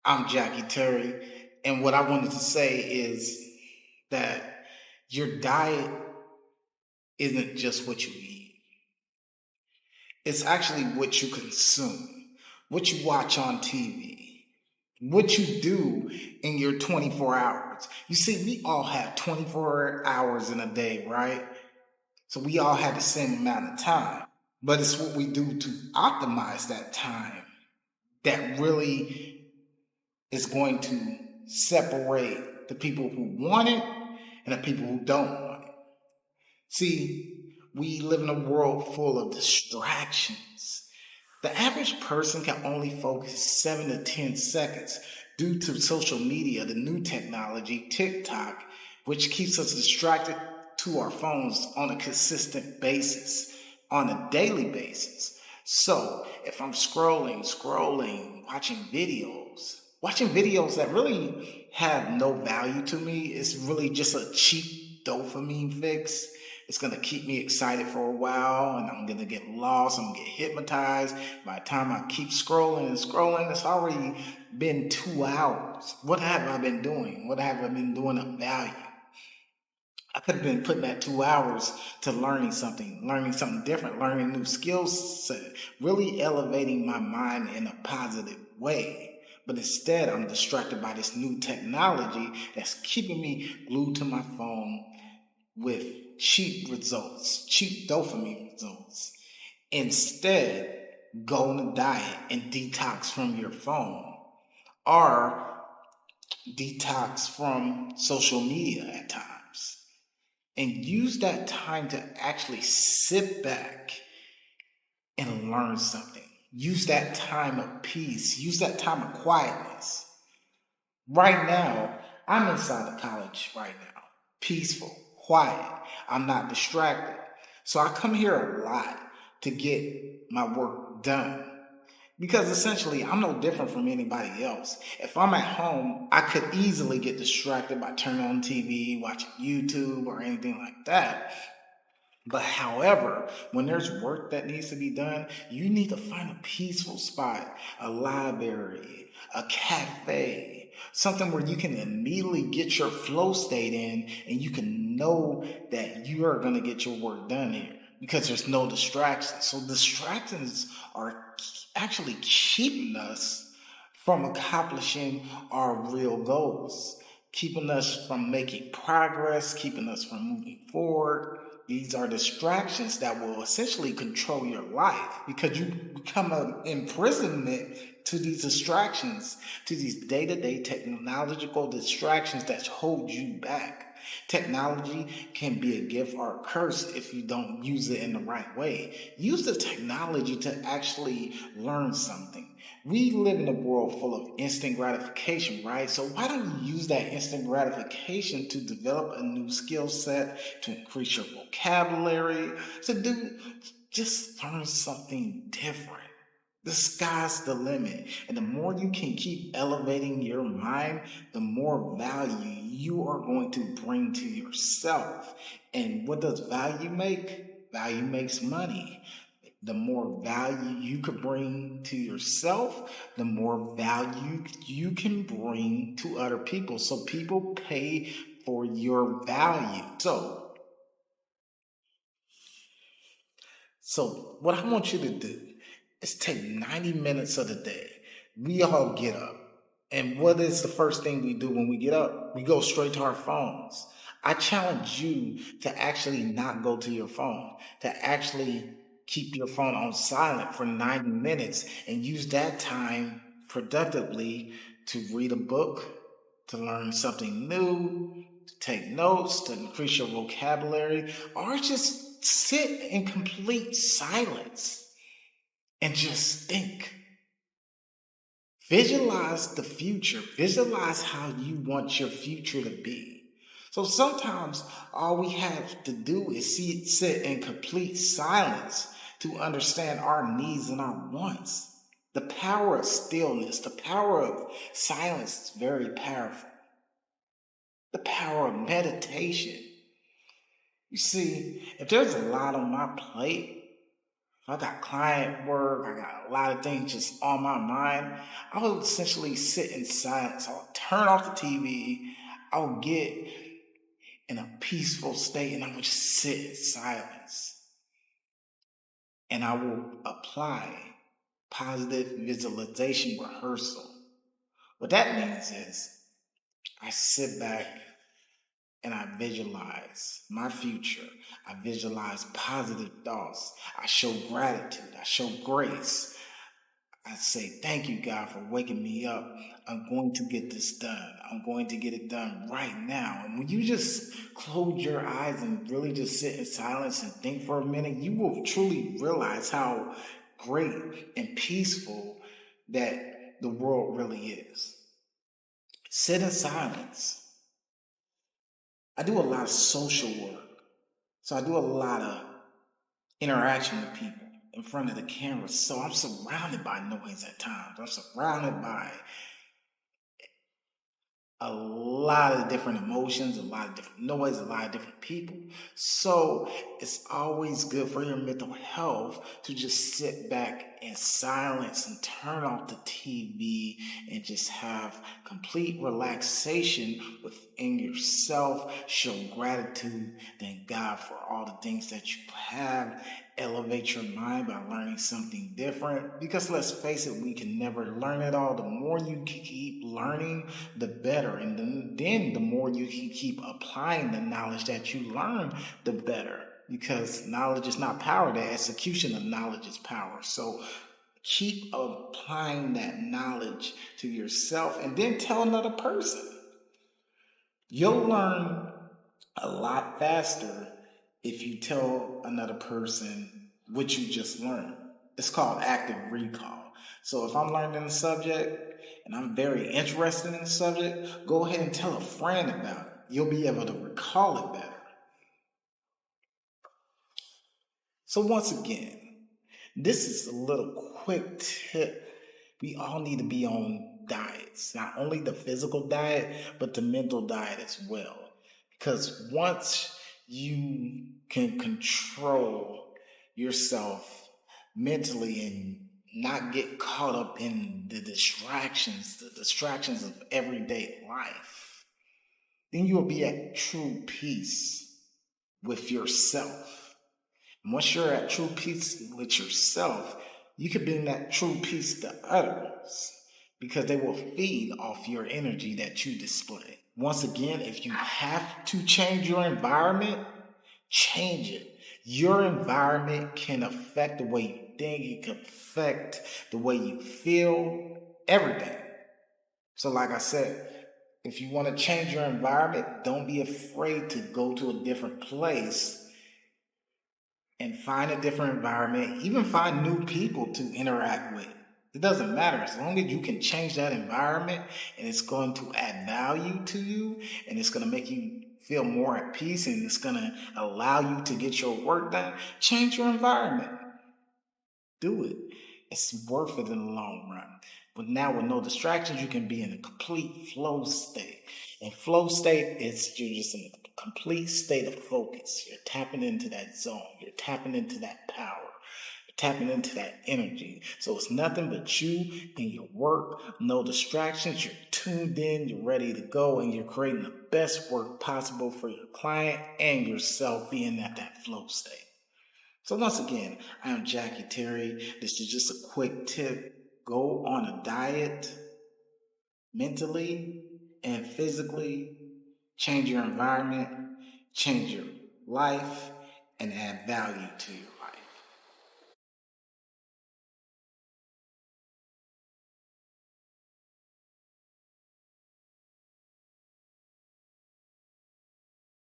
I'm Jackie Terry, and what I wanted to say is that your diet isn't just what you eat, it's actually what you consume, what you watch on TV, what you do in your 24 hours. You see, we all have 24 hours in a day, right? So we all have the same amount of time, but it's what we do to optimize that time that really is going to separate the people who want it and the people who don't want it. See, we live in a world full of distractions. The average person can only focus 7 to 10 seconds due to social media, the new technology, TikTok, which keeps us distracted to our phones on a consistent basis, on a daily basis. So if I'm scrolling, watching videos that really have no value to me, it's really just a cheap dopamine fix. It's going to keep me excited for a while, and I'm going to get lost. I'm going to get hypnotized. By the time I keep scrolling and scrolling, it's already been 2 hours. What have I been doing? What have I been doing of value? I could have been putting that 2 hours to learning something different, learning new skills set, really elevating my mind in a positive way. But instead, I'm distracted by this new technology that's keeping me glued to my phone with cheap results, cheap dopamine results. Instead, go on a diet and detox from your phone or detox from social media at times. And use that time to actually sit back and learn something. Use that time of peace. Use that time of quietness. Right now, I'm inside the college right now. Peaceful, quiet. I'm not distracted. So I come here a lot to get my work done. Because essentially, I'm no different from anybody else. If I'm at home, I could easily get distracted by turning on TV, watching YouTube, or anything like that. But however, when there's work that needs to be done, you need to find a peaceful spot, a library, a cafe, something where you can immediately get your flow state in and you can know that you are going to get your work done here because there's no distractions. So distractions are actually keeping us from accomplishing our real goals, keeping us from making progress, keeping us from moving forward. These are distractions that will essentially control your life because you become an imprisonment to these distractions, to these day-to-day technological distractions that hold you back. Technology can be a gift or a curse if you don't use it in the right way. Use the technology to actually learn something. We live in a world full of instant gratification, right? So why don't you use that instant gratification to develop a new skill set, to increase your vocabulary, just learn something different. The sky's the limit. And the more you can keep elevating your mind, the more value you are going to bring to yourself. And what does value make? Value makes money. The more value you could bring to yourself, the more value you can bring to other people. So people pay for your value. So what I want you to do is take 90 minutes of the day. We all get up. And what is the first thing we do when we get up? We go straight to our phones. I challenge you to actually not go to your phone, to actually keep your phone on silent for 90 minutes and use that time productively to read a book, to learn something new, to take notes, to increase your vocabulary, or just sit in complete silence and just think. Visualize the future. Visualize how you want your future to be. So sometimes all we have to do is sit in complete silence to understand our needs and our wants. The power of stillness, the power of silence is very powerful. The power of meditation. You see, if there's a lot on my plate, if I got client work, I got a lot of things just on my mind, I will essentially sit in silence. I'll turn off the TV. I'll get in a peaceful state and I will just sit in silence. And I will apply positive visualization rehearsal. What that means is I sit back and I visualize my future. I visualize positive thoughts. I show gratitude. I show grace. I say, thank you, God, for waking me up. I'm going to get this done. I'm going to get it done right now. And when you just close your eyes and really just sit in silence and think for a minute, you will truly realize how great and peaceful that the world really is. Sit in silence. I do a lot of social work. So I do a lot of interaction with people in front of the camera. So I'm surrounded by noise at times. I'm surrounded by a lot of different emotions, a lot of different noise, a lot of different people. So it's always good for your mental health to just sit back in silence and turn off the TV and just have complete relaxation within yourself. Show gratitude, thank God for all the things that you have. Elevate your mind by learning something different. Because let's face it, we can never learn it all. The more you keep learning, the better. And then the more you keep applying the knowledge that you learn, the better. Because knowledge is not power. The execution of knowledge is power. So keep applying that knowledge to yourself and then tell another person. You'll learn a lot faster if you tell another person what you just learned. It's called active recall. So if I'm learning the subject and I'm very interested in the subject, go ahead and tell a friend about it. You'll be able to recall it better. So once again, this is a little quick tip. We all need to be on diets, not only the physical diet, but the mental diet as well. Because once you can control yourself mentally and not get caught up in the distractions of everyday life, then you'll be at true peace with yourself. And once you're at true peace with yourself, you can bring that true peace to others because they will feed off your energy that you display. Once again, if you have to change your environment, change it. Your environment can affect the way you think, it can affect the way you feel, everything. So, like I said, if you want to change your environment, don't be afraid to go to a different place and find a different environment, even find new people to interact with. It doesn't matter as long as you can change that environment and it's going to add value to you and it's going to make you feel more at peace and it's going to allow you to get your work done. Change your environment. Do it. It's worth it in the long run. But now with no distractions, you can be in a complete flow state. And flow state is you're just in a complete state of focus. You're tapping into that zone. You're tapping into that power. You're tapping into that energy. So it's nothing but you and your work. No distractions. You're tuned in. You're ready to go. And you're creating the best work possible for your client and yourself being at that flow state. So once again, I am Jackie Terry. This is just a quick tip. Go on a diet mentally and physically. Change your environment, change your life, and add value to you.